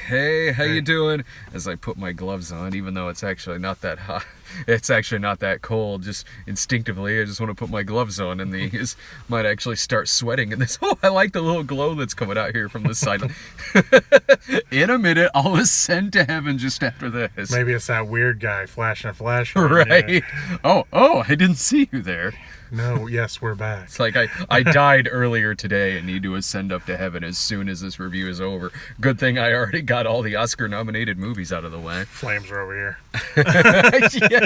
hey, how you doing? As I put my gloves on, even though it's actually not that hot. It's actually not that cold. Just instinctively, I just want to put my gloves on, and these might actually start sweating. And this, I like the little glow that's coming out here from this side. In a minute, I'll ascend to heaven just after this. Maybe it's that weird guy flashing a flashlight. Right. Oh, I didn't see you there. No, yes, we're back. It's like I died earlier today and need to ascend up to heaven as soon as this review is over. Good thing I already got all the Oscar-nominated movies out of the way. Flames are over here. Yeah.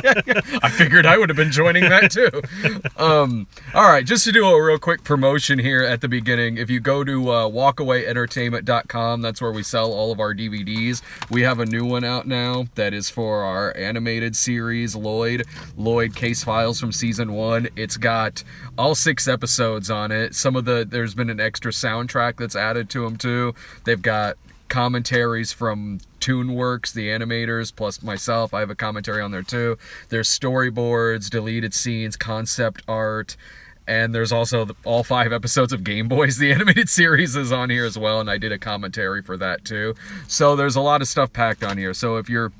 I figured I would have been joining that too. All right, just to do a real quick promotion here at the beginning, if you go to walkawayentertainment.com, that's where we sell all of our DVDs. We have a new one out now that is for our animated series, Lloyd Case Files from Season 1. It's got all 6 episodes on it. There's been an extra soundtrack that's added to them too. They've got commentaries from ToonWorks, the animators, plus myself. I have a commentary on there too. There's storyboards, deleted scenes, concept art, and there's also all 5 episodes of Game Boys, the animated series, is on here as well, and I did a commentary for that too. So there's a lot of stuff packed on here. So if you're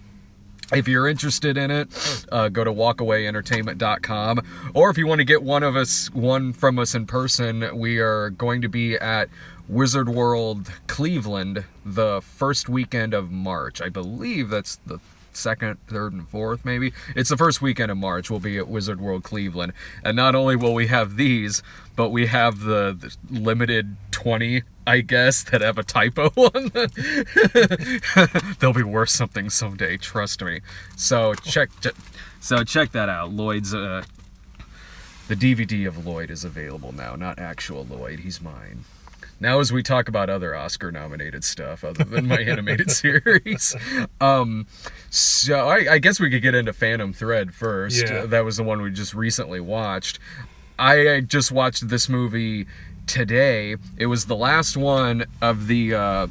interested in it, go to walkawayentertainment.com. Or if you want to get one from us in person, we are going to be at Wizard World Cleveland the first weekend of March. I believe that's the 2nd, 3rd, and 4th, maybe. It's the first weekend of March. We'll be at Wizard World Cleveland. And not only will we have these, but we have the limited 20, I guess, that have a typo on them. They'll be worth something someday, trust me. So check that out. Lloyd's the DVD of Lloyd is available now, not actual Lloyd. He's mine. Now, as we talk about other Oscar-nominated stuff other than my animated series, so I guess we could get into Phantom Thread first. Yeah. That was the one we just recently watched. I just watched this movie today. It was the last one of the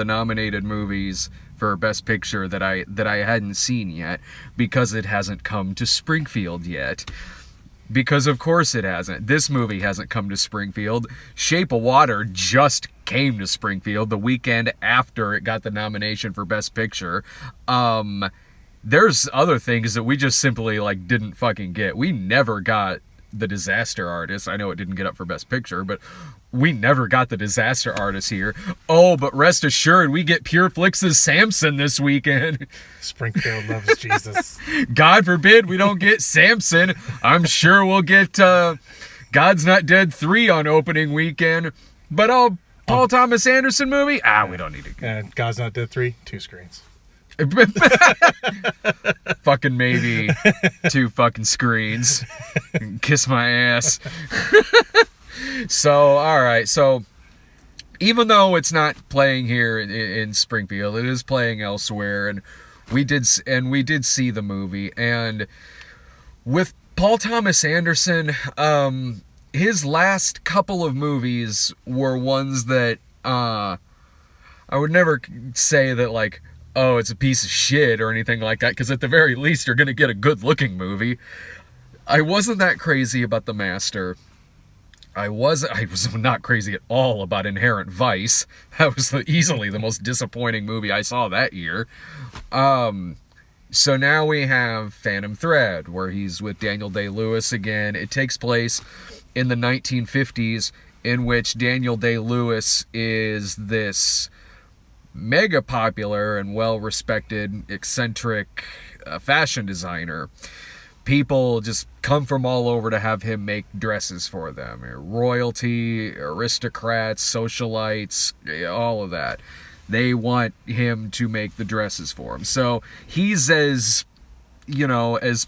nominated movies for Best Picture that I hadn't seen yet, because it hasn't come to Springfield yet. Because of course it hasn't. This movie hasn't come to Springfield. Shape of Water just came to Springfield the weekend after it got the nomination for Best Picture. There's other things that we just simply didn't fucking get. We never got The Disaster Artist. I know it didn't get up for Best Picture, but we never got The Disaster Artist here. Oh, but rest assured, we get Pure Flix's Samson this weekend. Springfield loves Jesus. God forbid we don't get Samson. I'm sure we'll get God's Not Dead 3 on opening weekend. But Paul Thomas Anderson movie? We don't need it. And God's Not Dead 3, 2 screens. Fucking maybe 2 fucking screens. Kiss my ass. So, alright, so even though it's not playing here in Springfield, it is playing elsewhere, and we did see the movie. And with Paul Thomas Anderson, his last couple of movies were ones that I would never say that oh, it's a piece of shit or anything like that, because at the very least you're gonna get a good looking movie. I wasn't that crazy about The Master. I was not crazy at all about Inherent Vice. That was easily the most disappointing movie I saw that year. So now we have Phantom Thread, where he's with Daniel Day-Lewis again. It takes place in the 1950s, in which Daniel Day-Lewis is this mega popular and well-respected, eccentric fashion designer. People just come from all over to have him make dresses for them. Royalty, aristocrats, socialites, all of that. They want him to make the dresses for them. So he's as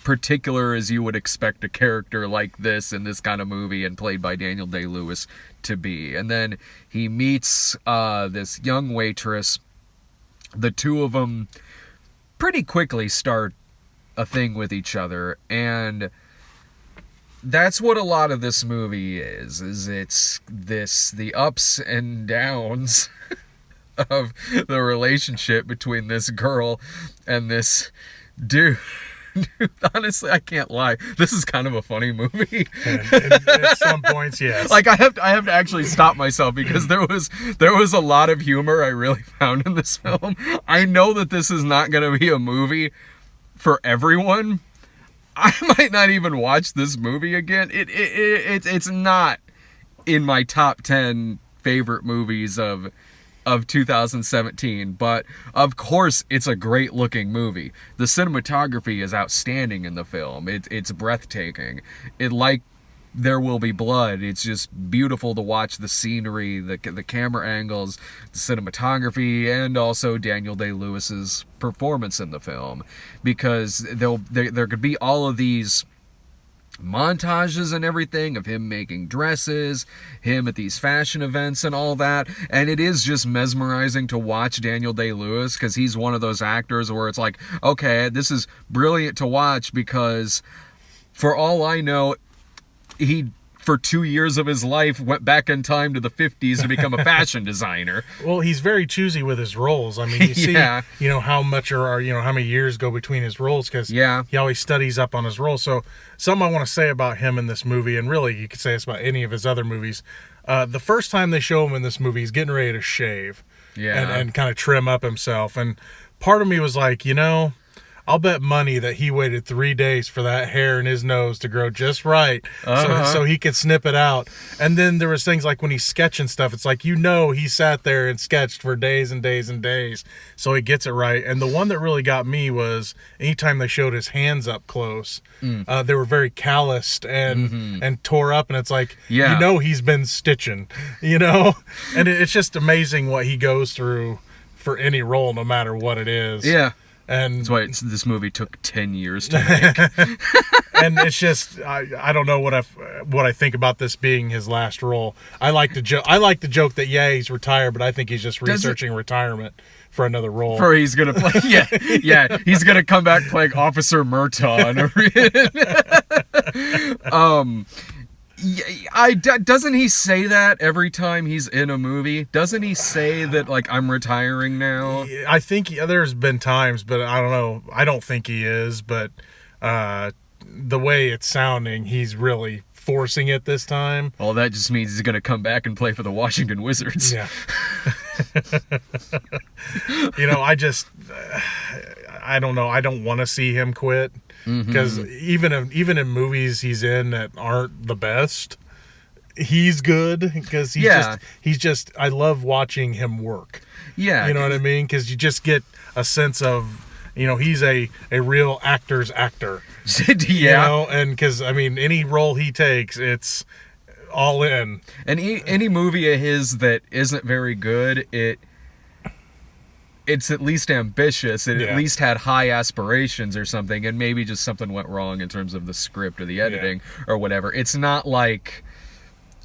particular as you would expect a character like this in this kind of movie, and played by Daniel Day-Lewis, to be. And then he meets this young waitress. The two of them pretty quickly start a thing with each other, and that's what a lot of this movie is it's the ups and downs of the relationship between this girl and this dude honestly, I can't lie. This is kind of a funny movie. And at some points, yes. Like I have to actually stop myself because there was a lot of humor I really found in this film. I know that this is not going to be a movie for everyone. I might not even watch this movie again. It's not in my top 10 favorite movies of 2017, but of course it's a great looking movie. The cinematography is outstanding in the film. It's breathtaking. Like There Will Be Blood, it's just beautiful to watch the scenery, the camera angles, the cinematography, and also Daniel Day-Lewis's performance in the film, because there could be all of these montages and everything of him making dresses, him at these fashion events and all that, and it is just mesmerizing to watch Daniel Day-Lewis, because he's one of those actors where it's like, okay, this is brilliant to watch, because for all I know, he for 2 years of his life went back in time to the 50s to become a fashion designer. Well, he's very choosy with his roles. I mean, you see, Yeah. how much or how many years go between his roles, because Yeah. he always studies up on his roles. So something I want to say about him in this movie, and really you could say this about any of his other movies, the first time they show him in this movie, he's getting ready to shave and kind of trim up himself. And part of me was like, I'll bet money that he waited 3 days for that hair in his nose to grow just right, so he could snip it out. And then there was things like when he's sketching stuff, it's like, he sat there and sketched for days and days and days, so he gets it right. And the one that really got me was anytime they showed his hands up close, they were very calloused and tore up, and it's like, he's been stitching, and it's just amazing what he goes through for any role, no matter what it is. Yeah. And that's why this movie took 10 years to make. And it's just, I don't know what I think about this being his last role. I like to joke that he's retired, but I think he's just researching retirement for another role. He's gonna play, he's gonna come back playing Officer Murtaugh. Doesn't he say that every time he's in a movie? Doesn't he say that, like, I'm retiring now? I think there's been times, but I don't know. I don't think he is, but the way it's sounding, he's really forcing it this time. Well, that just means he's going to come back and play for the Washington Wizards. Yeah. I don't know. I don't want to see him quit. Because even in movies he's in that aren't the best, he's good, because he's just I love watching him work. Yeah, you know what I mean? Because you just get a sense of he's a real actor's actor. Yeah, and because any role he takes, it's all in. And any movie of his that isn't very good, it's at least ambitious. It at least had high aspirations or something, and maybe just something went wrong in terms of the script or the editing or whatever. It's not like,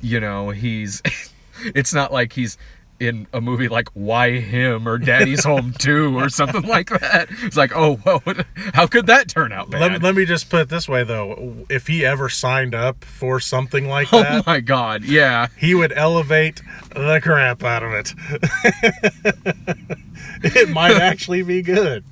it's not like he's in a movie like Why Him or Daddy's Home 2 or something like that. It's like, oh, well, how could that turn out bad? Let me just put it this way, though. If he ever signed up for something like that... Oh, my God, yeah. He would elevate the crap out of it. It might actually be good.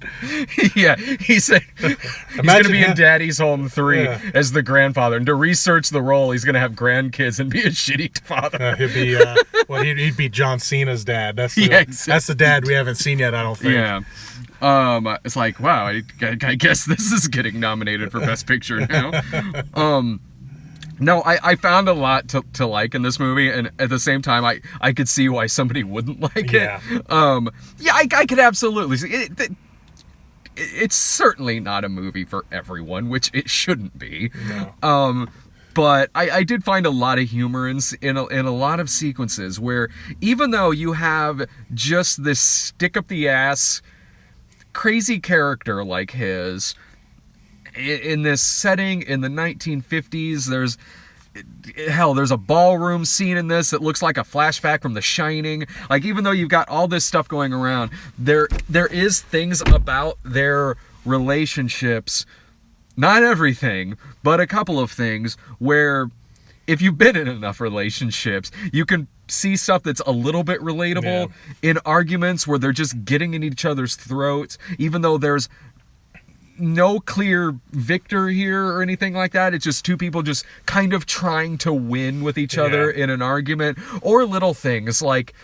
Yeah, he's going to be in Daddy's Home 3 as the grandfather, and to research the role, he's going to have grandkids and be a shitty father. He'd be John Cena's dad. That's the dad we haven't seen yet, I don't think. Yeah. It's like, wow, I guess this is getting nominated for Best Picture now. No, I found a lot to like in this movie, and at the same time, I could see why somebody wouldn't like it. I could absolutely see it. It's certainly not a movie for everyone, which it shouldn't be. No. But I did find a lot of humor in a lot of sequences where, even though you have just this stick-up-the-ass crazy character like his, in this setting in the 1950s, there's a ballroom scene in this that looks like a flashback from The Shining. Like, even though you've got all this stuff going around, there is things about their relationships, not everything, but a couple of things, where if you've been in enough relationships, you can see stuff that's a little bit relatable in arguments where they're just getting in each other's throats, even though there's no clear victor here or anything like that. It's just two people just kind of trying to win with each other in an argument, or little things like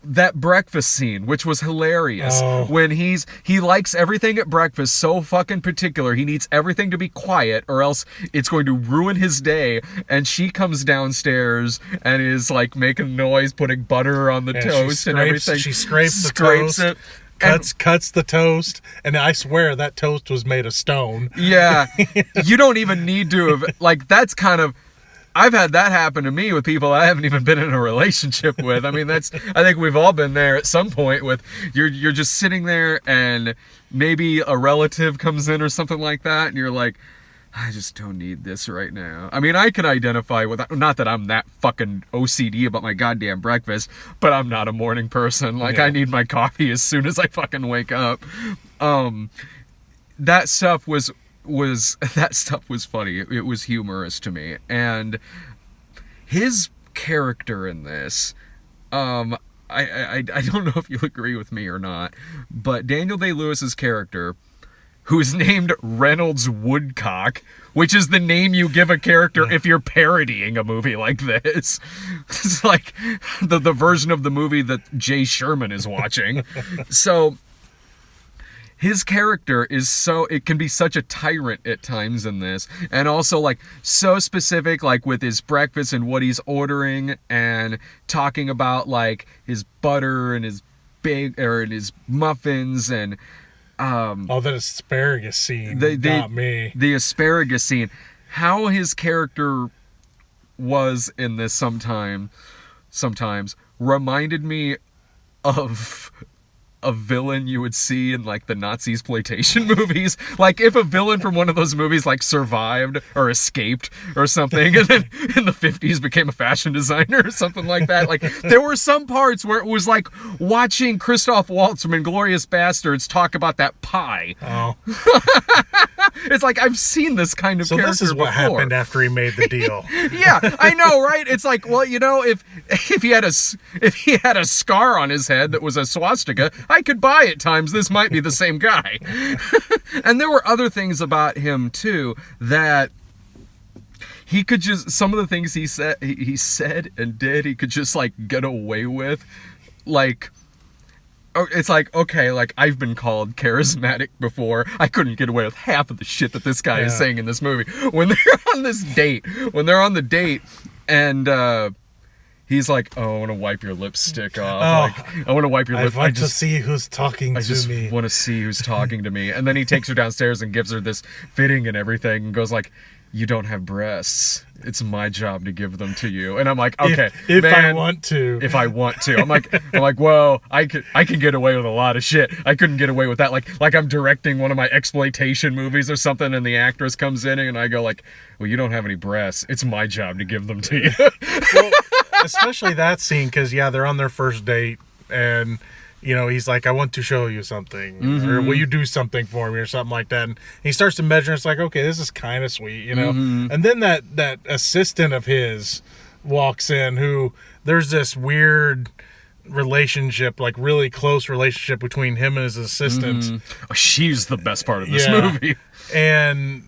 that breakfast scene, which was hilarious. When he likes everything at breakfast so fucking particular, he needs everything to be quiet or else it's going to ruin his day. And she comes downstairs and is like making noise, putting butter on the toast and everything. She scrapes the toast. It. Cuts the toast, and I swear that toast was made of stone. Yeah. You don't even need to have, like, that's kind of, I've had that happen to me with people I haven't even been in a relationship with. I mean, I think we've all been there at some point with, you're just sitting there and maybe a relative comes in or something like that, and you're like, I just don't need this right now. I mean, I can identify with, not that I'm that fucking OCD about my goddamn breakfast, but I'm not a morning person. Like, I need my coffee as soon as I fucking wake up. That stuff was funny. It was humorous to me. And his character in this, I don't know if you'll agree with me or not, but Daniel Day-Lewis's character, who is named Reynolds Woodcock, which is the name you give a character if you're parodying a movie like this. It's like the version of the movie that Jay Sherman is watching. So his character it can be such a tyrant at times in this, and also like so specific, like with his breakfast and what he's ordering, and talking about like his butter and his his muffins and that asparagus scene got me. The asparagus scene, how his character was in this sometimes reminded me of a villain you would see in like the Nazi exploitation movies. Like if a villain from one of those movies like survived or escaped or something, and then in the 50s became a fashion designer or something like that. Like there were some parts where it was like watching Christoph Waltz from Inglourious Bastards talk about that pie. Oh. It's like, I've seen this kind of character before. So this is what happened after he made the deal. Yeah, I know, right? It's like, well, you know, if he had a scar on his head that was a swastika, I could buy at times this might be the same guy. And there were other things about him too that he could just, some of the things he said and did, he could just like get away with, like. It's like, okay, like I've been called charismatic before. I couldn't get away with half of the shit that this guy is saying in this movie. When they're on the date, and he's like, "Oh, I want to wipe your lipstick off. Like, I want to wipe your lip. I want to see who's talking to me. I just want to see who's talking to me." And then he takes her downstairs and gives her this fitting and everything, and goes like, "You don't have breasts. It's my job to give them to you." And I'm like, okay, if man, I want to. I'm like, well, I can get away with a lot of shit. I couldn't get away with that. Like I'm directing one of my exploitation movies or something, and the actress comes in and I go like, well, you don't have any breasts. It's my job to give them to you. Well, especially that scene, because they're on their first date, and you know, he's like, I want to show you something, or will you do something for me, or something like that. And he starts to measure, and it's like, okay, this is kind of sweet, you know. And then that assistant of his walks in, who there's this weird relationship, like really close relationship between him and his assistant. Oh, she's the best part of this movie. And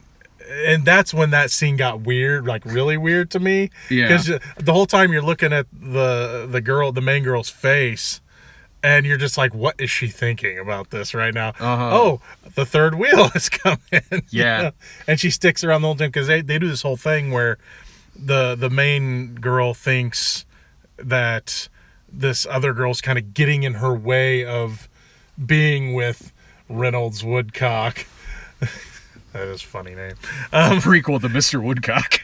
that's when that scene got weird, like really weird to me. Yeah. Because the whole time you're looking at the main girl's face, and you're just like, what is she thinking about this right now? Oh, the third wheel is coming. Yeah. You know? And she sticks around the whole time, because they do this whole thing where the main girl thinks that this other girl's kind of getting in her way of being with Reynolds Woodcock. That is a funny name. Prequel to Mr. Woodcock.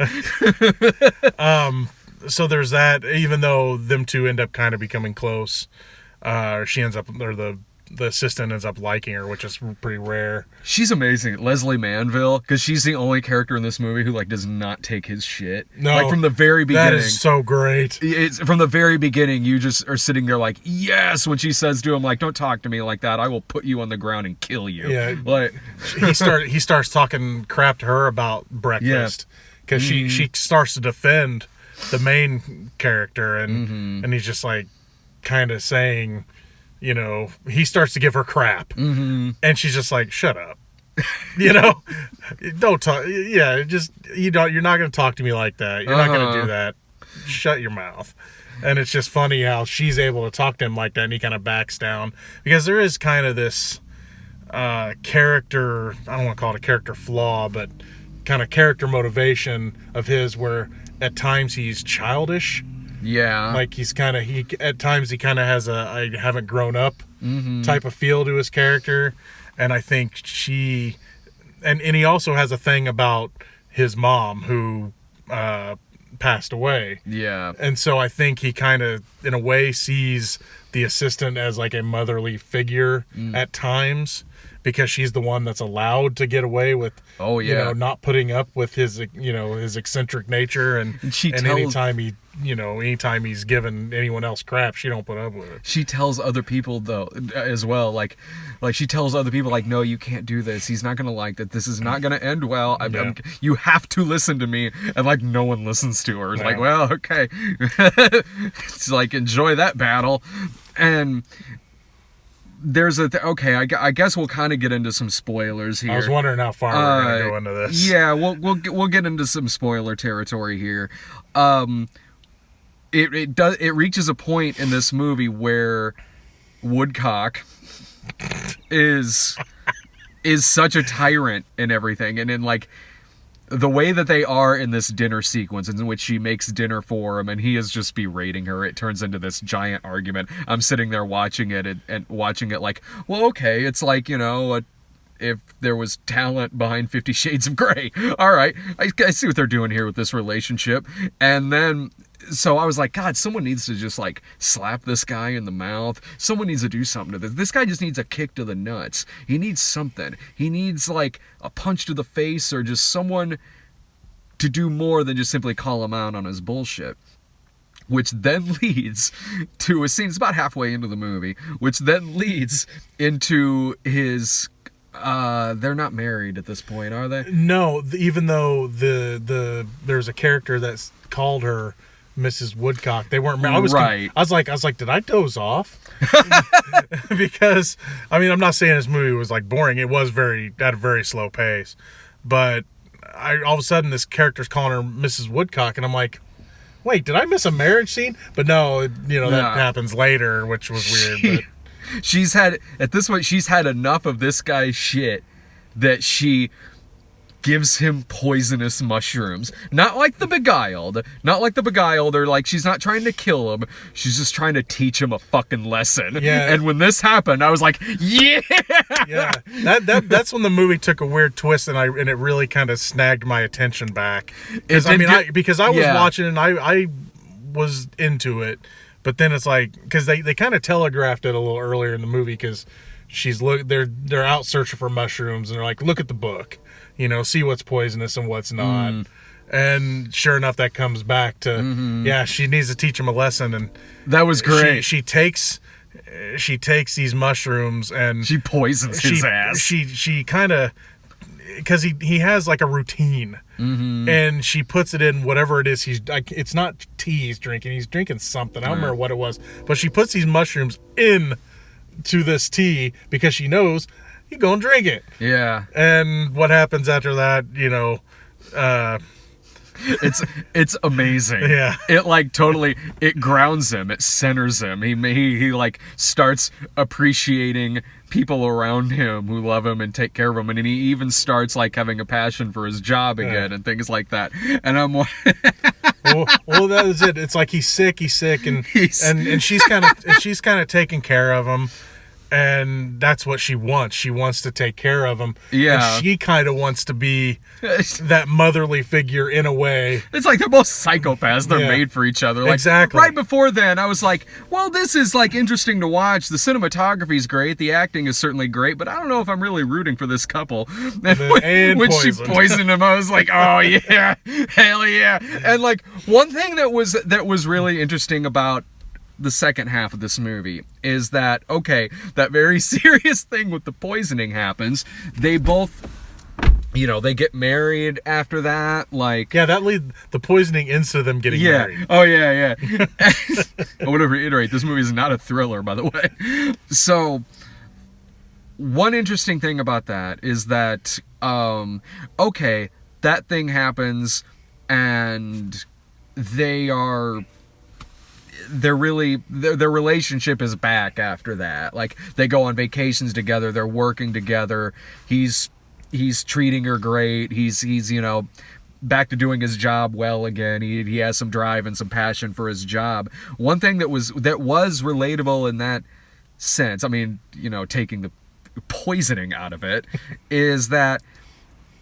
So there's that, even though them two end up kind of becoming close. She ends up, or the assistant ends up liking her, which is pretty rare. She's amazing. Leslie Manville, because she's the only character in this movie who like does not take his shit. No, like from the very beginning. That is so great. It's from the very beginning. You just are sitting there like, yes, when she says to him like, don't talk to me like that. I will put you on the ground and kill you. Yeah. Like he starts talking crap to her about breakfast, because she starts to defend the main character, and he's just like, kind of saying, he starts to give her crap. Mm-hmm. And she's just like, shut up. Don't talk. Yeah, just, you're not going to talk to me like that. You're not going to do that. Shut your mouth. And it's just funny how she's able to talk to him like that, and he kind of backs down. Because there is kind of this character, I don't want to call it a character flaw, but kind of character motivation of his where at times he's childish. Yeah. Like at times he kind of has a I haven't grown up type of feel to his character. And I think and he also has a thing about his mom who passed away. Yeah. And so I think he kind of, in a way, sees the assistant as like a motherly figure at times, because she's the one that's allowed to get away with, not putting up with his, his eccentric nature. And anytime he's given anyone else crap, she don't put up with it. She tells other people though, as well, like she tells other people, like, no, you can't do this. He's not gonna like that. This is not gonna end well. You have to listen to me. And like, no one listens to her. It's like, well, okay. It's like, enjoy that battle. And there's okay, I guess we'll kind of get into some spoilers here. I was wondering how far we're gonna go into this. Yeah, we'll get into some spoiler territory here. It reaches a point in this movie where Woodcock is such a tyrant and everything, and in like the way that they are in this dinner sequence in which she makes dinner for him and he is just berating her, it turns into this giant argument. I'm sitting there watching it and watching it like, well, okay, it's like, if there was talent behind 50 Shades of Grey. All right, I see what they're doing here with this relationship. And then, so I was like, God, someone needs to just like slap this guy in the mouth. Someone needs to do something to this. This guy just needs a kick to the nuts. He needs something. He needs like a punch to the face, or just someone to do more than just simply call him out on his bullshit. Which then leads to a scene, it's about halfway into the movie, which then leads into his... they're not married at this point, are they? No, even though there's a character that's called her Mrs. Woodcock. They weren't married. I was like, did I doze off? Because I mean, I'm not saying this movie was like boring. It was at a very slow pace, but all of a sudden this character's calling her Mrs. Woodcock, and I'm like, wait, did I miss a marriage scene? But no, that happens later, which was weird. But she's had enough of this guy's shit that she gives him poisonous mushrooms. Not like the Beguiled, or like she's not trying to kill him. She's just trying to teach him a fucking lesson. Yeah. And when this happened, I was like, yeah. Yeah. That's when the movie took a weird twist, and it really kind of snagged my attention back. Because I was watching and I was into it. But then it's like, because they kind of telegraphed it a little earlier in the movie, because they're out searching for mushrooms, and they're like, look at the book, see what's poisonous and what's not. And sure enough, that comes back to she needs to teach him a lesson, and that was great. She takes these mushrooms and she poisons his ass. She kind of, because he has like a routine. And she puts it in whatever it is it's not tea he's drinking something. I don't remember what it was, but she puts these mushrooms in to this tea because she knows you're gonna drink it. Yeah. And what happens after that, it's amazing. Yeah. It like totally, it grounds him, it centers him. He like starts appreciating people around him who love him and take care of him, and he even starts like having a passion for his job again and things like that. And I'm like, well, that is it. It's like he's sick, and she's kind of taking care of him. And that's what she wants. She wants to take care of him. Yeah. And she kind of wants to be that motherly figure in a way. It's like they're both psychopaths. They're made for each other. Like, exactly. Right before then, I was like, well, this is like interesting to watch. The cinematography is great. The acting is certainly great. But I don't know if I'm really rooting for this couple. And when she poisoned him, I was like, oh, yeah. Hell yeah. And like one thing that was really interesting about the second half of this movie is that, okay, that very serious thing with the poisoning happens. They both, they get married after that. Like, yeah, that lead the poisoning into them getting married. Oh yeah. I want to reiterate, this movie is not a thriller, by the way. So, one interesting thing about that is that, okay, that thing happens, and their relationship is back after that. Like, they go on vacations together, they're working together, he's treating her great, he's back to doing his job well again. He has some drive and some passion for his job. One thing that was relatable in that sense, I mean, taking the poisoning out of it, is that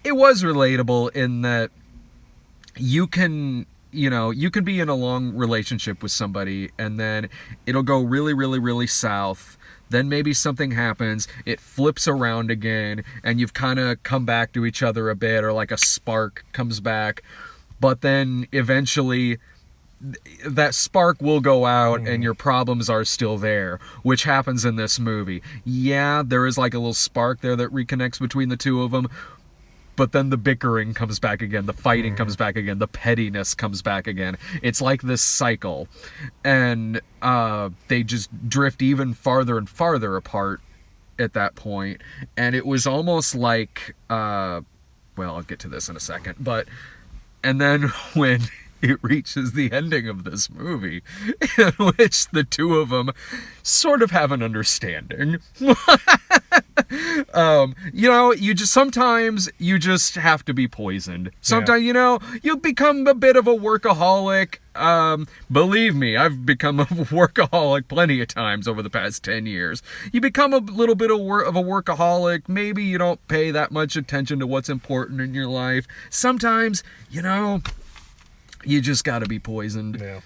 it was relatable in that you can be in a long relationship with somebody, and then it'll go really, really, really south. Then maybe something happens, it flips around again, and you've kind of come back to each other a bit, or like a spark comes back. But then eventually that spark will go out, and your problems are still there, which happens in this movie. Yeah, there is like a little spark there that reconnects between the two of them, but then the bickering comes back again, the fighting comes back again, the pettiness comes back again. It's like this cycle, and they just drift even farther and farther apart at that point. And it was almost like, well, I'll get to this in a second, and then when it reaches the ending of this movie, in which the two of them sort of have an understanding. Sometimes you just have to be poisoned. Sometimes, you become a bit of a workaholic. Believe me, I've become a workaholic plenty of times over the past 10 years. You become a little bit of a workaholic. Maybe you don't pay that much attention to what's important in your life. Sometimes, you just gotta be poisoned. Yeah.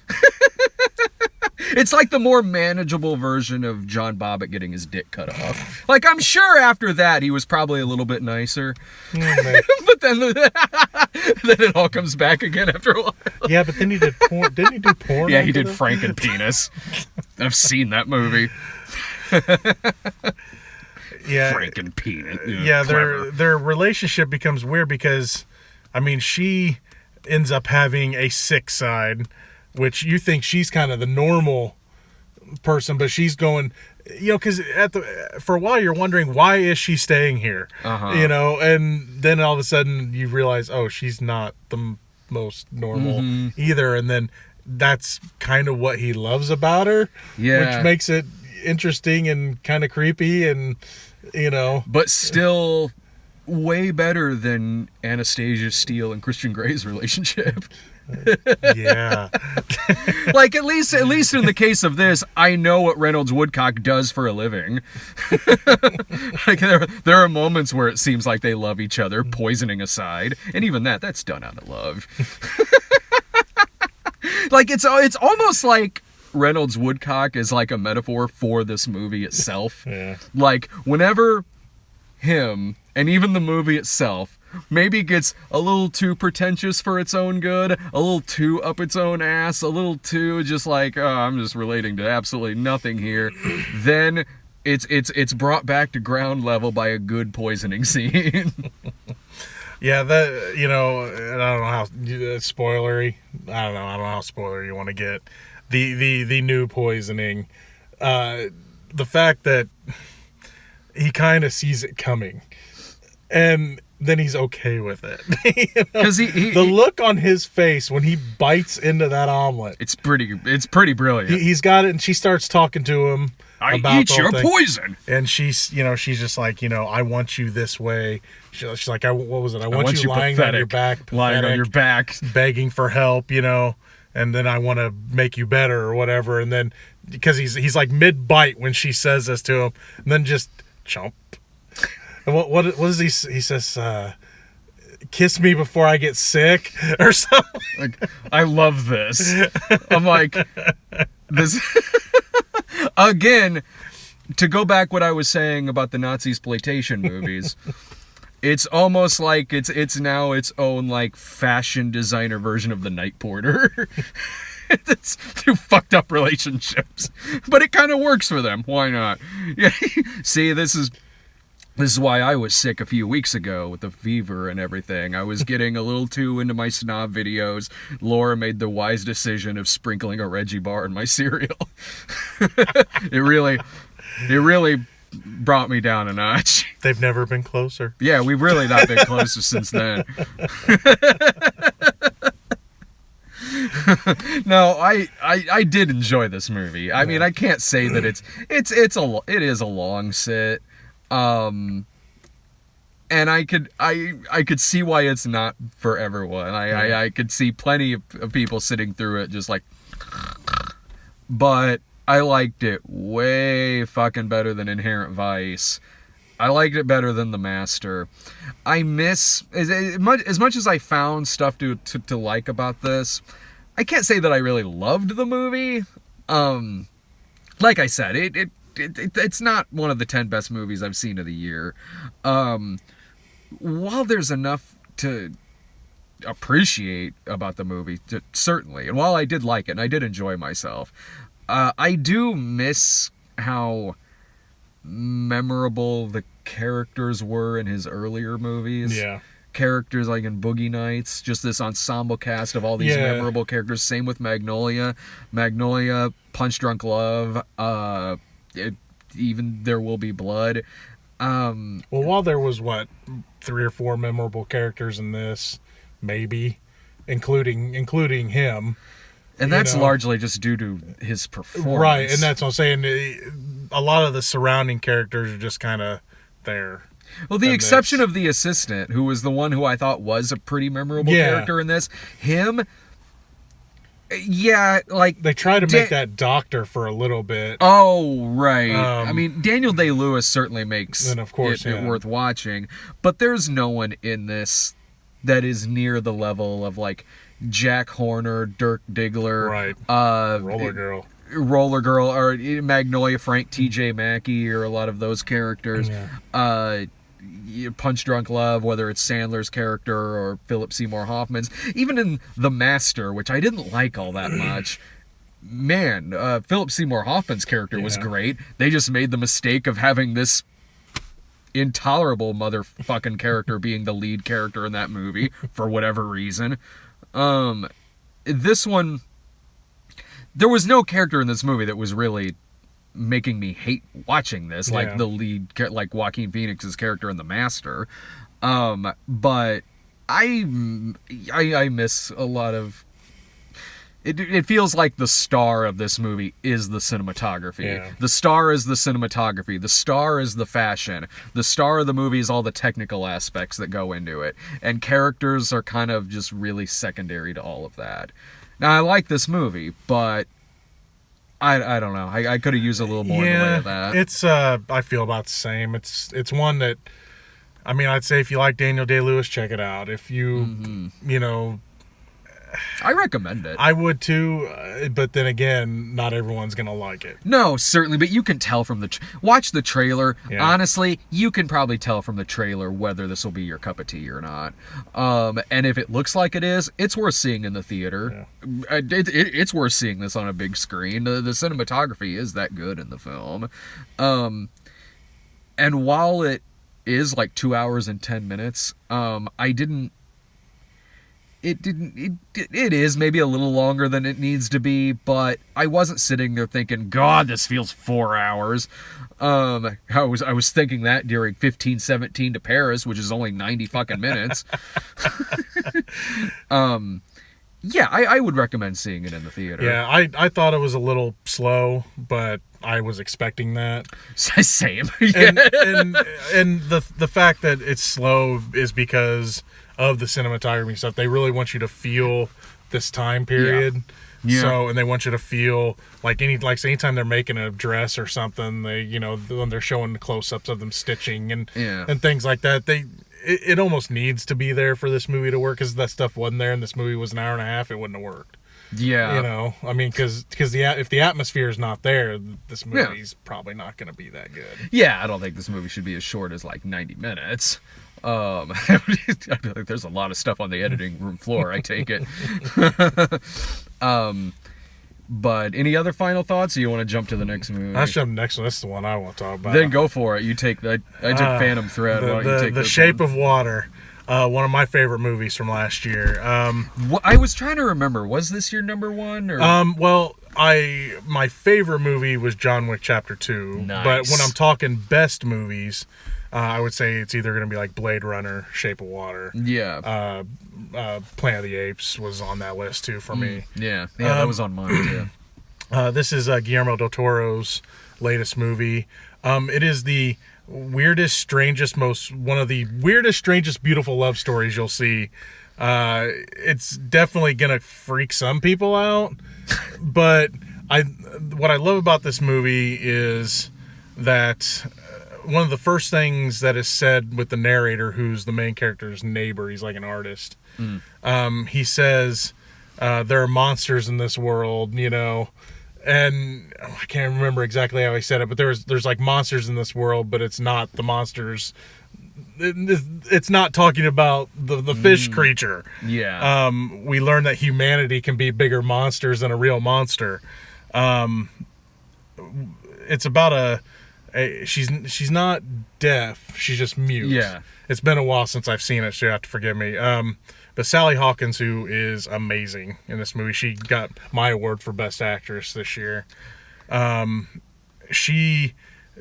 It's like the more manageable version of John Bobbitt getting his dick cut off. Like, I'm sure after that he was probably a little bit nicer. But then it all comes back again after a while. Yeah, but then he did porn. Didn't he do porn? Yeah, he did Frankenpenis. I've seen that movie. Yeah. Frankenpenis. Yeah, their relationship becomes weird because, I mean, she ends up having a sick side, which you think she's kind of the normal person, but she's going, because for a while you're wondering, why is she staying here? And then all of a sudden you realize, oh, she's not the most normal either. And then that's kind of what he loves about her, which makes it interesting and kind of creepy, and but still way better than Anastasia Steele and Christian Grey's relationship. Yeah. Like, at least in the case of this, I know what Reynolds Woodcock does for a living. Like, there are moments where it seems like they love each other, poisoning aside, and even that's done out of love. Like, it's almost like Reynolds Woodcock is like a metaphor for this movie itself. Yeah. Like, whenever him and even the movie itself maybe gets a little too pretentious for its own good, a little too up its own ass, a little too just like, oh, I'm just relating to absolutely nothing here, then it's brought back to ground level by a good poisoning scene. Yeah, that, I don't know how spoilery. I don't know how spoilery you want to get. The new poisoning, the fact that he kind of sees it coming, and then he's okay with it. Because the look on his face when he bites into that omelet, it's pretty brilliant. He's got it, and she starts talking to him. I eat your poison, and she's just like, I want you this way. She's like, what was it? I want you lying pathetic, on your back, pathetic, lying on your back, begging for help, and then I want to make you better or whatever. And then because he's like mid bite when she says this to him, and then just chomp. And what does he says? Kiss me before I get sick or something. Like, I love this. I'm like, this again. To go back what I was saying about the Nazi exploitation movies, it's almost like it's now its own like fashion designer version of the Night Porter. It's two fucked up relationships, but it kind of works for them. Why not? Yeah. See, this is This is why I was sick a few weeks ago with the fever and everything. I was getting a little too into my snob videos. Laura made the wise decision of sprinkling a Reggie bar in my cereal. It really brought me down a notch. They've never been closer. Yeah, we've really not been closer since then. No, I did enjoy this movie. I mean, I can't say that it is a long sit. And I could see why it's not for everyone. I could see plenty of people sitting through it just like, but I liked it way fucking better than Inherent Vice. I liked it better than The Master. I miss as much as I found stuff to like about this. I can't say that I really loved the movie. Like I said, it's not one of the 10 best movies I've seen of the year. While there's enough to appreciate about the movie, certainly, and while I did like it and I did enjoy myself, I do miss how memorable the characters were in his earlier movies. Yeah. Characters like in Boogie Nights, just this ensemble cast of all these memorable characters. Same with Magnolia, Punch Drunk Love, even There Will Be Blood. Well, while there was 3 or 4 memorable characters in this, maybe, including him, and that's largely just due to his performance, right? And that's what I'm saying. A lot of the surrounding characters are just kind of there. Well, the exception of the assistant, who was the one who I thought was a pretty memorable character in this. Him, like... They try to make that doctor for a little bit. Oh, right. I mean, Daniel Day-Lewis certainly makes of course, it worth watching. But there's no one in this that is near the level of, like, Jack Horner, Dirk Diggler. Right. Roller Girl, or Magnolia, Frank T.J. Mackey, or a lot of those characters. Yeah. Punch Drunk Love, whether it's Sandler's character or Philip Seymour Hoffman's. Even in The Master, which I didn't like all that much, man, Philip Seymour Hoffman's character was great. They just made the mistake of having this intolerable motherfucking character being the lead character in that movie for whatever reason. This one, there was no character in this movie that was really making me hate watching this, like the lead, like Joaquin Phoenix's character in The Master. But I miss a lot of. It feels like the star of this movie is the cinematography. Yeah. The star is the cinematography. The star is the fashion. The star of the movie is all the technical aspects that go into it. And characters are kind of just really secondary to all of that. Now, I like this movie, but I don't know. I could have used a little more in the way of that. It's I feel about the same. It's one that, I mean, I'd say if you like Daniel Day-Lewis, check it out. If you, I recommend it. I would too, but then again, not everyone's gonna like it. No, certainly, but you can tell from watch the trailer. Yeah. Honestly, you can probably tell from the trailer whether this will be your cup of tea or not. And if it looks like it is, it's worth seeing in the theater. Yeah. It's worth seeing this on a big screen. The cinematography is that good in the film. And while it is like 2 hours and 10 minutes, it is maybe a little longer than it needs to be, but I wasn't sitting there thinking, God, this feels 4 hours. I was thinking that during 1517 to Paris, which is only 90 fucking minutes. Yeah, I would recommend seeing it in the theater. Yeah, I thought it was a little slow, but I was expecting that. Same. Yeah. And the fact that it's slow is because of the cinematography stuff. They really want you to feel this time period. Yeah. So, and they want you to feel like anytime they're making a dress or something, they, when they're showing the close-ups of them stitching and things like that, it almost needs to be there for this movie to work, because that stuff wasn't there and this movie was an hour and a half, it wouldn't have worked. Yeah. I mean, because if the atmosphere is not there, this movie's probably not going to be that good. Yeah, I don't think this movie should be as short as like 90 minutes. I feel like there's a lot of stuff on the editing room floor, I take it. But any other final thoughts, or you want to jump to the next movie? Let's jump to the next one. This is the one I want to talk about. Then go for it. You take I took Phantom Thread. Why don't you take The Shape of Water. One of my favorite movies from last year. I was trying to remember. Was this your number one? Or? Well, my favorite movie was John Wick Chapter 2. Nice. But when I'm talking best movies, I would say it's either going to be like Blade Runner, Shape of Water. Yeah. Planet of the Apes was on that list too for me. Yeah, that was on mine too. This is Guillermo del Toro's latest movie. It is the weirdest, strangest, one of the weirdest, strangest, beautiful love stories you'll see. It's definitely gonna freak some people out, but what I love about this movie is that one of the first things that is said with the narrator, who's the main character's neighbor, he's like an artist. He says, there are monsters in this world, and I can't remember exactly how he said it, but there's like monsters in this world, but it's not the monsters. It's not talking about the fish creature. Yeah. We learn that humanity can be bigger monsters than a real monster. It's about she's not deaf, she's just mute. Yeah. It's been a while since I've seen it, so you have to forgive me. But Sally Hawkins, who is amazing in this movie, she got my award for Best Actress this year. She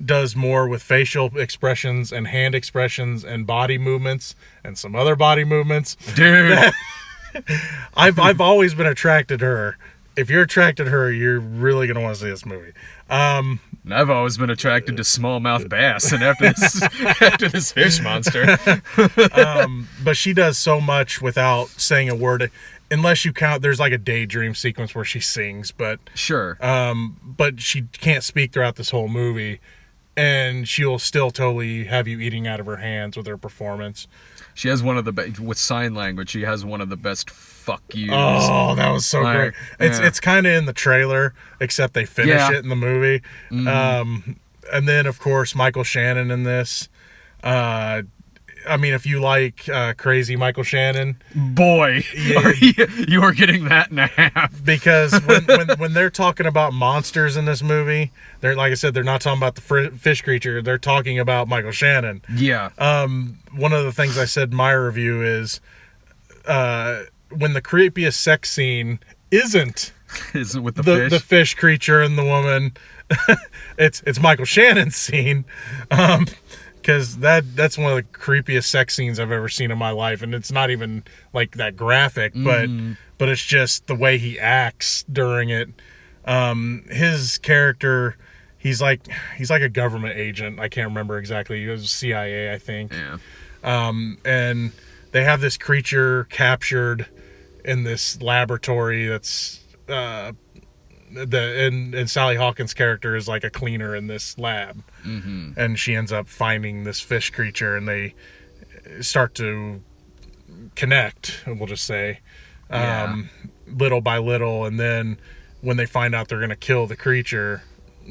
does more with facial expressions and hand expressions and body movements and some other body movements. Dude. I've always been attracted to her. If you're attracted to her, you're really going to want to see this movie. I've always been attracted to smallmouth bass, and after this fish monster. But she does so much without saying a word, unless you count. There's like a daydream sequence where she sings, but sure. But she can't speak throughout this whole movie, and she'll still totally have you eating out of her hands with her performance. She has one of the with sign language. She has one of the best fuck yous. Oh, that was so great! It's kind of in the trailer, except they finish it in the movie. Mm-hmm. And then of course Michael Shannon in this. I mean, if you like crazy Michael Shannon, boy, you are getting that in a half. Because when they're talking about monsters in this movie, they're, like I said, they're not talking about the fish creature. They're talking about Michael Shannon. Yeah. One of the things I said in my review is when the creepiest sex scene isn't with the fish creature and the woman, it's Michael Shannon's scene. Because that's one of the creepiest sex scenes I've ever seen in my life, and it's not even like that graphic, but it's just the way he acts during it. His character, he's like a government agent. I can't remember exactly. He was CIA, I think. Yeah. And they have this creature captured in this laboratory that's and Sally Hawkins' character is like a cleaner in this lab, and she ends up finding this fish creature, and they start to connect. We'll just say, little by little, and then when they find out they're going to kill the creature,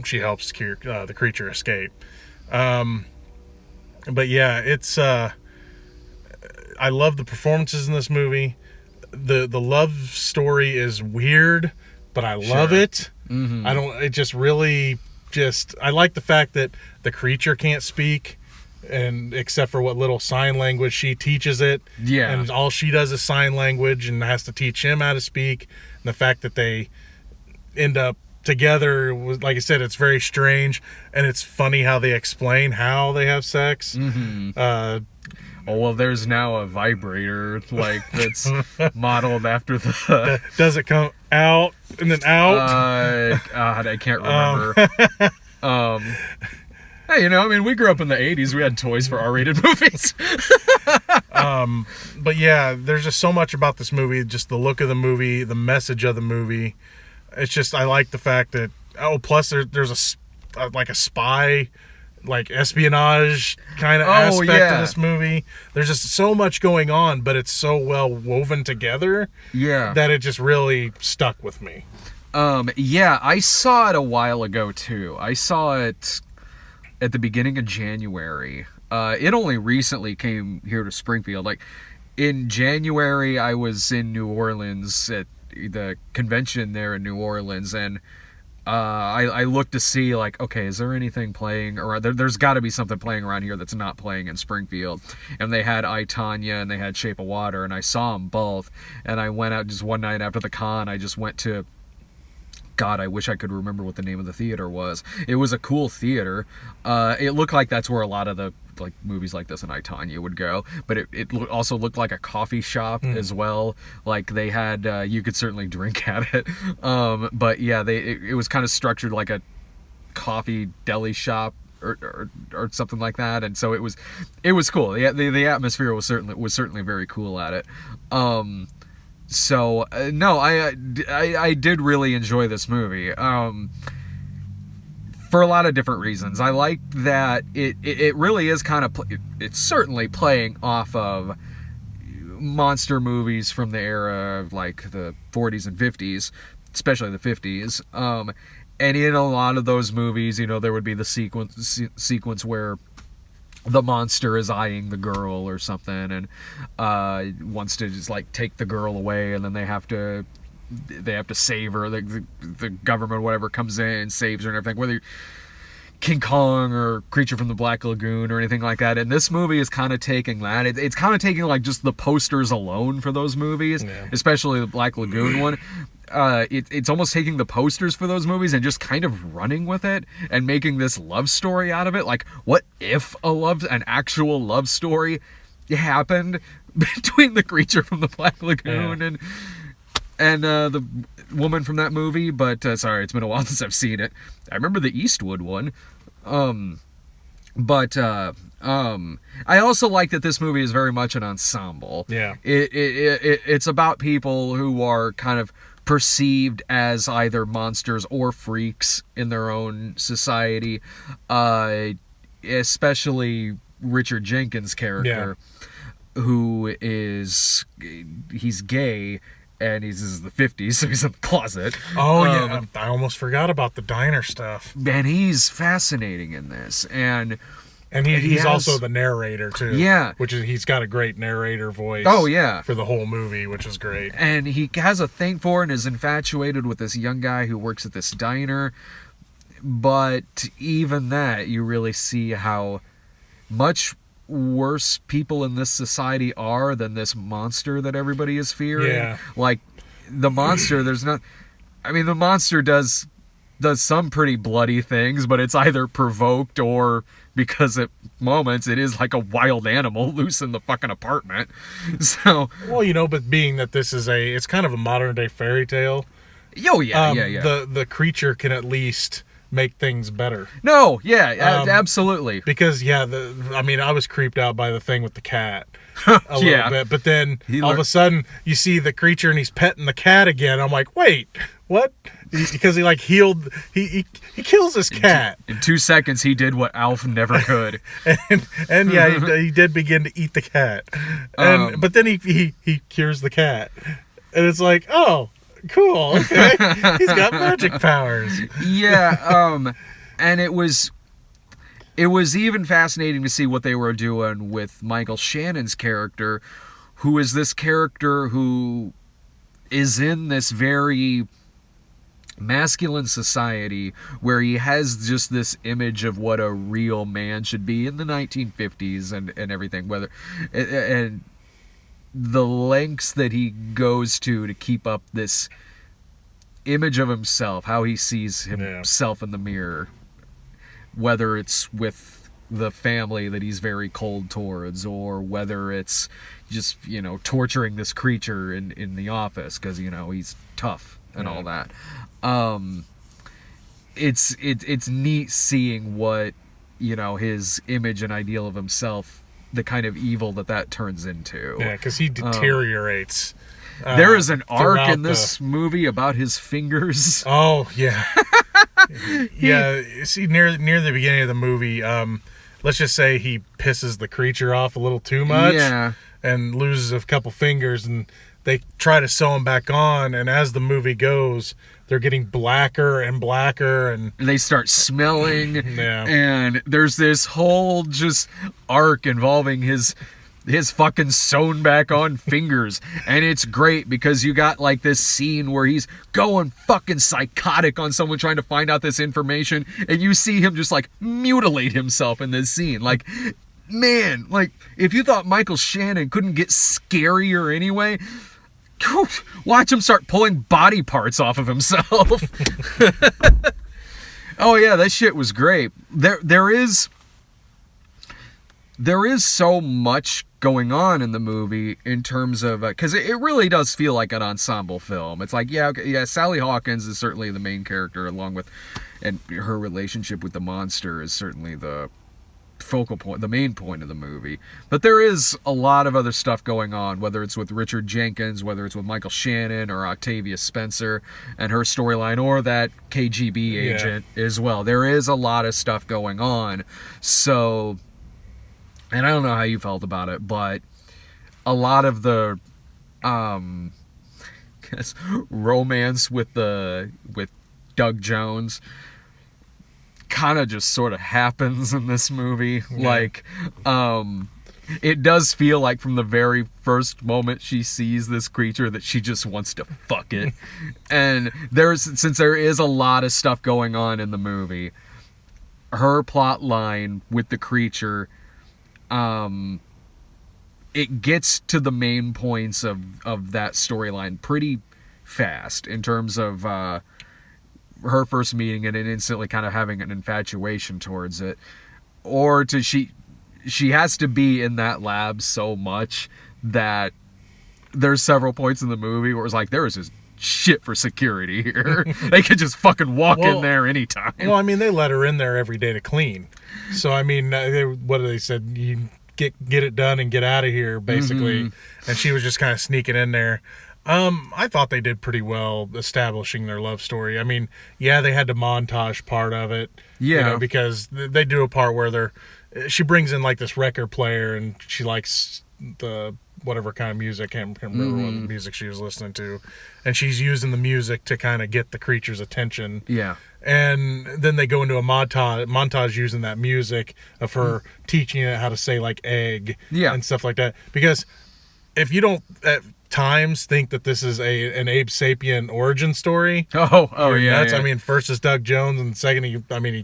she helps the creature escape. But yeah, it's I love the performances in this movie. The love story is weird, but I love it. Mm-hmm. I like the fact that the creature can't speak, and except for what little sign language she teaches it. Yeah. And all she does is sign language and has to teach him how to speak. And the fact that they end up together, like I said, it's very strange, and it's funny how they explain how they have sex. Mm-hmm. There's now a vibrator that's modeled after the. Does it come out and then out? God, I can't remember. Hey, we grew up in the '80s. We had toys for R-rated movies. But yeah, there's just so much about this movie. Just the look of the movie, the message of the movie. It's just, I like the fact that plus there's a spy, like espionage kind of aspect of this movie. There's just so much going on, but it's so well woven together that it just really stuck with me. I saw it a while ago too. I saw it at the beginning of January. It only recently came here to Springfield. Like in January, I was in New Orleans at the convention there in New Orleans, and I looked to see, like, okay, is there anything playing, or there's got to be something playing around here that's not playing in Springfield. And they had I, Tonya, and they had Shape of Water, and I saw them both. And I went out just one night after the con. I just went to, God, I wish I could remember what the name of the theater was. It was a cool theater. It looked like that's where a lot of the like movies like this and I, Tonya would go, but it also looked like a coffee shop as well. Like they had, you could certainly drink at it, but yeah, it was kind of structured like a coffee deli shop or something like that, and so it was cool. The atmosphere was certainly very cool at it. So no, I did really enjoy this movie. For a lot of different reasons. I like that it really is kind of, it's certainly playing off of monster movies from the era of like the 40s and 50s, especially the 50s. And in a lot of those movies, you know, there would be the sequence where the monster is eyeing the girl or something and wants to just like take the girl away, and then they have to save her. The government or whatever comes in and saves her and everything, whether King Kong or Creature from the Black Lagoon or anything like that. And this movie is kind of taking that. It's kind of taking like just the posters alone for those movies, especially the Black Lagoon one. It's almost taking the posters for those movies and just kind of running with it and making this love story out of it. Like, what if an actual love story happened between the Creature from the Black Lagoon and the woman from that movie? But sorry, it's been a while since I've seen it. I remember the Eastwood one. But I also like that this movie is very much an ensemble. Yeah. It's about people who are kind of perceived as either monsters or freaks in their own society. Especially Richard Jenkins' character, who he's gay. And this is the 50s, so he's in the closet. Oh, yeah. I almost forgot about the diner stuff. And he's fascinating in this. And he's also the narrator, too. Yeah. He's got a great narrator voice. Oh, yeah. For the whole movie, which is great. And he has a thing for and is infatuated with this young guy who works at this diner. But even that, you really see how much worse people in this society are than this monster that everybody is fearing. Yeah. Like, the monster, the monster does some pretty bloody things, but it's either provoked or because at moments it is like a wild animal loose in the fucking apartment. So, well, but being that this is it's kind of a modern day fairy tale. Oh yeah, The creature can at least make things better. No, yeah, absolutely. Because I was creeped out by the thing with the cat a little bit, but then all of a sudden you see the creature and he's petting the cat again. I'm like, wait, what? Because he like healed. He kills his cat in 2 seconds. He did what Alf never could, and he did begin to eat the cat, but then he cures the cat, and it's like, oh. Cool. Okay. He's got magic powers. Yeah. And it was even fascinating to see what they were doing with Michael Shannon's character, who is this character who is in this very masculine society where he has just this image of what a real man should be in the 1950s and everything, and the lengths that he goes to keep up this image of himself, how he sees himself in the mirror, whether it's with the family that he's very cold towards, or whether it's just, torturing this creature in the office because, he's tough and all that. It's neat seeing what, his image and ideal of himself, the kind of evil that turns into. Yeah, because he deteriorates. There is an arc in this movie about his fingers. Oh, yeah. Yeah, see, near the beginning of the movie, let's just say he pisses the creature off a little too much. Yeah. And loses a couple fingers, and they try to sew him back on, and as the movie goes, they're getting blacker and blacker, and they start smelling. And there's this whole just arc involving his his fucking sewn back on fingers. And it's great because you got like this scene where he's going fucking psychotic on someone trying to find out this information, and you see him just like mutilate himself in this scene. Like, man, like if you thought Michael Shannon couldn't get scarier anyway, watch him start pulling body parts off of himself. Oh yeah, that shit was great. There is so much going on in the movie in terms of because it really does feel like an ensemble film. It's like Sally Hawkins is certainly the main character, along with, and her relationship with the monster is certainly the focal point, the main point of the movie. But there is a lot of other stuff going on, whether it's with Richard Jenkins, whether it's with Michael Shannon or Octavia Spencer and her storyline, or that KGB agent as well. There is a lot of stuff going on. So, and I don't know how you felt about it, but a lot of the romance with Doug Jones kind of just sort of happens in this movie. Like, it does feel like from the very first moment she sees this creature that she just wants to fuck it. And since there is a lot of stuff going on in the movie, her plot line with the creature, it gets to the main points of that storyline pretty fast in terms of her first meeting it and instantly kind of having an infatuation towards it, or she has to be in that lab so much that there's several points in the movie where it's like there is just shit for security here. They could just fucking walk in there anytime. Well, I mean, they let her in there every day to clean. So I mean, what they said, you get it done and get out of here, basically. Mm-hmm. And she was just kind of sneaking in there. I thought they did pretty well establishing their love story. I mean, yeah, they had the montage part of it. Yeah. Because they do a part where she brings in like this record player and she likes the whatever kind of music. I can't remember what music she was listening to. And she's using the music to kind of get the creature's attention. Yeah. And then they go into a montage using that music of her teaching it how to say like egg and stuff like that. Because if you don't at times think that this is an Abe Sapien origin story. Oh yeah, yeah. I mean, first is Doug Jones, and second, he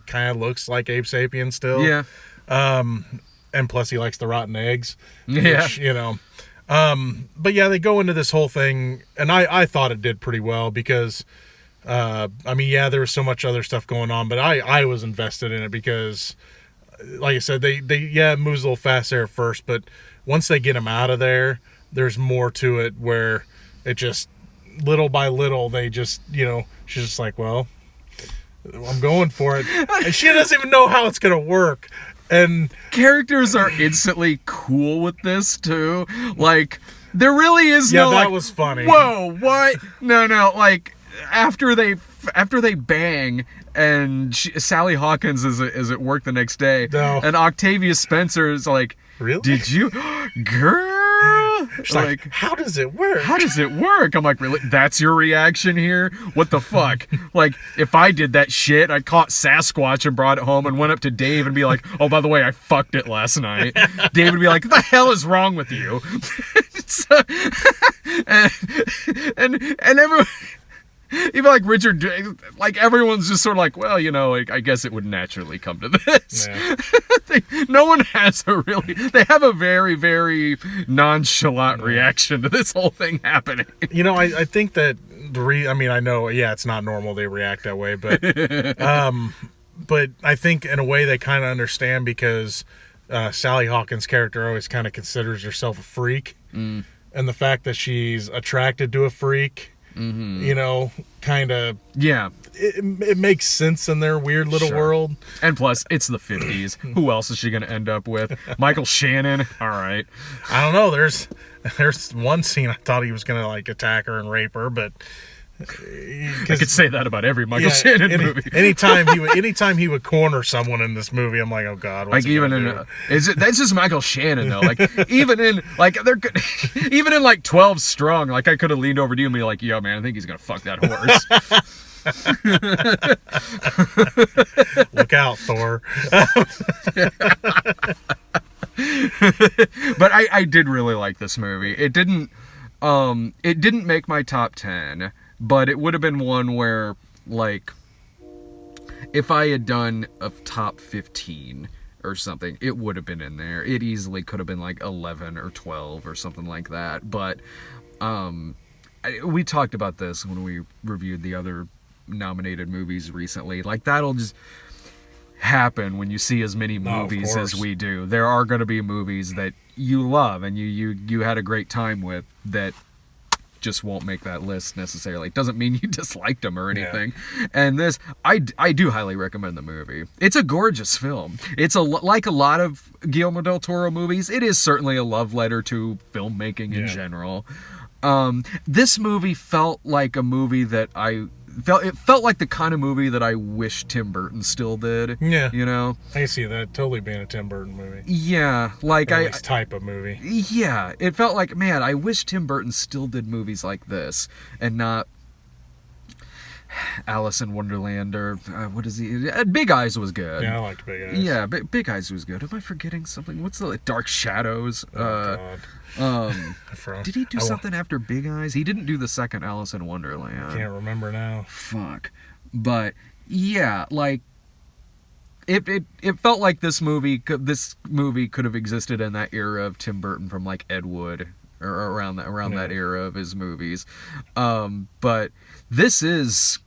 kind of looks like Abe Sapien still. Yeah. And plus he likes the rotten eggs. Yeah. Which, but yeah, they go into this whole thing, and I thought it did pretty well because, there was so much other stuff going on, but I was invested in it because, like I said, they moves a little fast there at first, but once they get him out of there, there's more to it where it just, little by little, they just, she's just like, well, I'm going for it. And she doesn't even know how it's going to work. And characters are instantly cool with this, too. Like, there really is no, that was funny. Whoa, what? No, like, after they bang, and Sally Hawkins is at work the next day, and Octavia Spencer is like, really? Did you? Girl? She's like, how does it work? How does it work? I'm like, really? That's your reaction here? What the fuck? Like, if I did that shit, I caught Sasquatch and brought it home and went up to Dave and be like, oh, by the way, I fucked it last night. Dave would be like, what the hell is wrong with you? and everyone... Even like Richard, like everyone's just sort of like, well, I guess it would naturally come to this. Yeah. No one has they have a very, very nonchalant reaction to this whole thing happening. I think that I know, it's not normal they react that way, but, but I think in a way they kind of understand because Sally Hawkins' character always kind of considers herself a freak. And the fact that she's attracted to a freak, kind of... Yeah. It makes sense in their weird little world. And plus, it's the 50s. Who else is she going to end up with? Michael Shannon? All right. I don't know. There's one scene I thought he was going to, like, attack her and rape her, but... I could say that about every Michael Shannon movie. anytime he would corner someone in this movie, I'm like, oh god, what's he gonna do? That's just Michael Shannon though. Like even in 12 Strong, like I could have leaned over to you and be like, yo man, I think he's gonna fuck that horse. Look out, Thor. But I did really like this movie. It didn't make my top 10, but it would have been one where, like, if I had done a top 15 or something, it would have been in there. It easily could have been like 11 or 12 or something like that. But we talked about this when we reviewed the other nominated movies recently. Like, that'll just happen when you see as many movies as we do. There are going to be movies that you love and you had a great time with that just won't make that list necessarily. It doesn't mean you disliked them or anything. Yeah. And this, I do highly recommend the movie. It's a gorgeous film. It's like a lot of Guillermo del Toro movies, it is certainly a love letter to filmmaking in general. This movie felt like a movie that it felt like the kind of movie that I wish Tim Burton still did. Yeah. You know? I see that totally being a Tim Burton movie. Yeah. Like this type of movie. Yeah. It felt like, man, I wish Tim Burton still did movies like this and not Alice in Wonderland or what is he? Big Eyes was good. Yeah, I liked Big Eyes. Yeah, Big Eyes was good. Am I forgetting something? What's the Dark Shadows? God. Did he do something after Big Eyes? He didn't do the second Alice in Wonderland. I can't remember now. Fuck. But yeah, like it felt like this movie could have existed in that era of Tim Burton from like Ed Wood or around that era of his movies. But this is,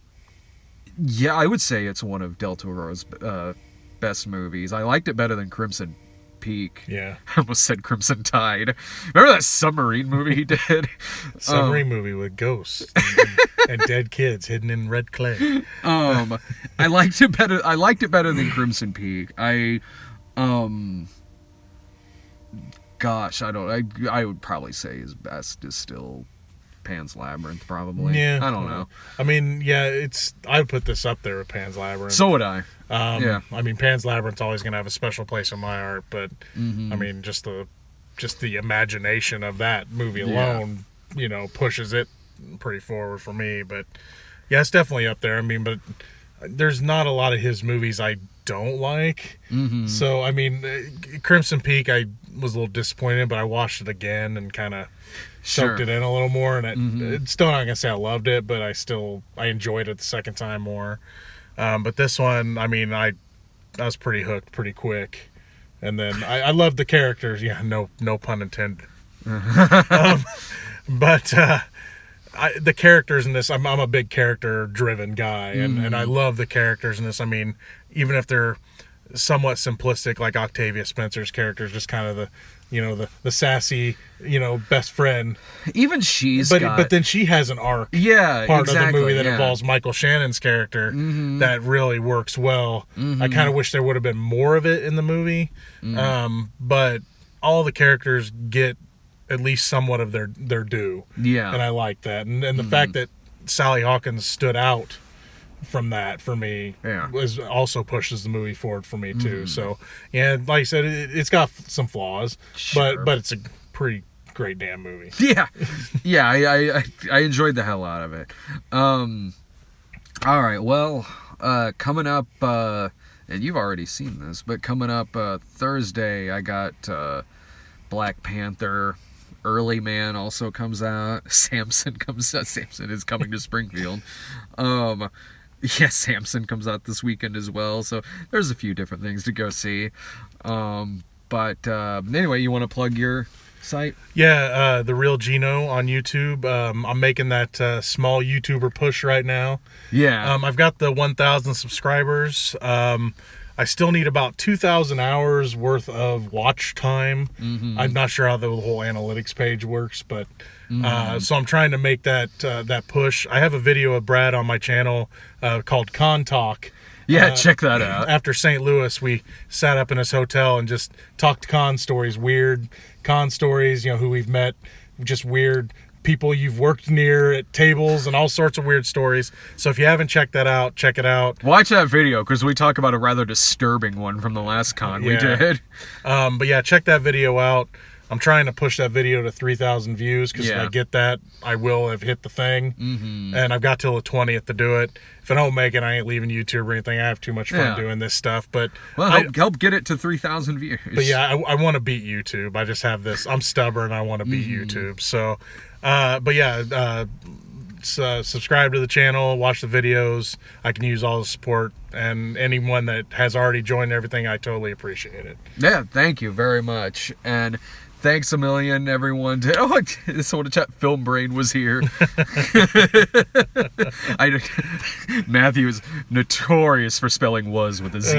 I would say it's one of Del Toro's best movies. I liked it better than Crimson Peak. Yeah. I almost said Crimson Tide. Remember that submarine movie he did? Submarine movie with ghosts and dead kids hidden in red clay. I liked it better than Crimson Peak. I would probably say his best is still Pan's Labyrinth, probably. Yeah. I don't know. I mean, yeah, I would put this up there with Pan's Labyrinth. So would I. Yeah. I mean, Pan's Labyrinth's always going to have a special place in my heart, but I mean, just the imagination of that movie alone, pushes it pretty forward for me. But yeah, it's definitely up there. I mean, but there's not a lot of his movies I don't like. Mm-hmm. So, I mean, Crimson Peak, I was a little disappointed, but I watched it again and kind of soaked it in a little more. And it's still not going to say I loved it, but I enjoyed it the second time more. But this one, I mean, I was pretty hooked pretty quick. And then I loved the characters. Yeah, no pun intended. But the characters in this, I'm a big character-driven guy, and I love the characters in this. I mean, even if they're somewhat simplistic, like Octavia Spencer's character is just kind of the sassy, best friend. Even but then she has an arc. Yeah, part of the movie that involves Michael Shannon's character that really works well. I kind of wish there would have been more of it in the movie, but all the characters get at least somewhat of their due. Yeah, and I like that, and the fact that Sally Hawkins stood out from that for me also pushes the movie forward for me too. So yeah, like I said, it's got some flaws, but it's a pretty great damn movie. I enjoyed the hell out of it. All right, well, coming up, and you've already seen this, but coming up Thursday, I got Black Panther. Early Man also comes out. Samson is coming to Springfield. Samson comes out this weekend as well. So there's a few different things to go see. But anyway, you want to plug your site? Yeah, The Real Gino on YouTube. I'm making that small YouTuber push right now. Yeah. I've got the 1,000 subscribers. I still need about 2,000 hours worth of watch time. I'm not sure how the whole analytics page works, but so I'm trying to make that push. I have a video of Brad on my channel called Con Talk. Yeah, check that out. After St. Louis, we sat up in his hotel and just talked con stories, weird con stories, who we've met, just weird people you've worked near at tables and all sorts of weird stories. So if you haven't checked that out, check it out. Watch that video because we talk about a rather disturbing one from the last con we did. But yeah, check that video out. I'm trying to push that video to 3,000 views, because if I get that, I will have hit the thing. And I've got till the 20th to do it. If I don't make it, I ain't leaving YouTube or anything. I have too much fun doing this stuff. But help get it to 3,000 views. But yeah, I want to beat YouTube. I just have this. I'm stubborn. I want to beat YouTube. So, but yeah, subscribe to the channel, watch the videos. I can use all the support, and anyone that has already joined everything, I totally appreciate it. Yeah, thank you very much. And thanks a million, everyone. This one chat Film Brain was here. Matthew is notorious for spelling "was" with a Z.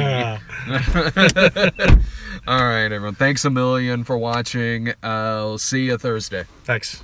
All right, everyone. Thanks a million for watching. I'll see you Thursday. Thanks.